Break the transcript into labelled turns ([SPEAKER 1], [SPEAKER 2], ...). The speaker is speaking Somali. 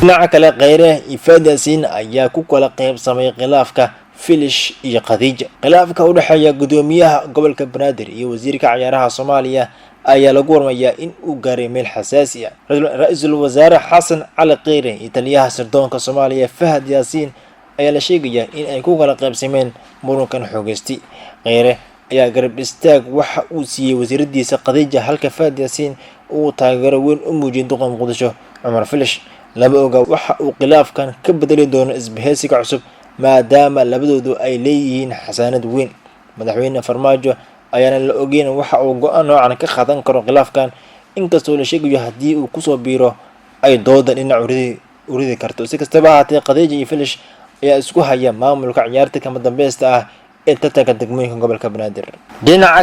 [SPEAKER 1] dhinaca kale Kheyre iyo Fahad Yaasiin ayaa ku kala qaybsamay khilaafka Filish iyo Khadija. khilaafka u dhaxeeya gudoomiyaha gobolka Banaadir iyo wasiirka ciyaaraha Soomaaliya ayaa lagu warmayaa in uu gaaray meel xasaasi ah. Ra'iisul Wasaare Xasan Cali Kheyre iyo taliyaha sirdoonka Soomaaliya Fahad Yaasiin ayaa la sheegayaa in ay ku kala qaybsameen murankan xoogeysti. Kheyre ayaa garab istaag waxa uu siiyay wasiiradiisa Khadija, halka Fahad Yaasiin uu taageero weyn u muujiyay duqa Muqdisho Cumar Filish. lama oga waxa uu khilaafkan ka bedeli doono isbahaysiga cusub, maadaama labadoodu ay leeyihiin xasaanad weyn. Madaxweyne Farmaajo ayaana la ogeyn waxa uu go'aan noocan ka qaadan karo khilaafkan, inkastoo la sheegayo haddii uu kusoo biiro ay dooda dhinac u ridi karto. Si kastaba ha ahaatee, Khadija iyo Filish ayaa isku haya maamulka ciyaarta kama dambaysta ah ee tartanka degmooyinka gobolka Banaadir. dhinaca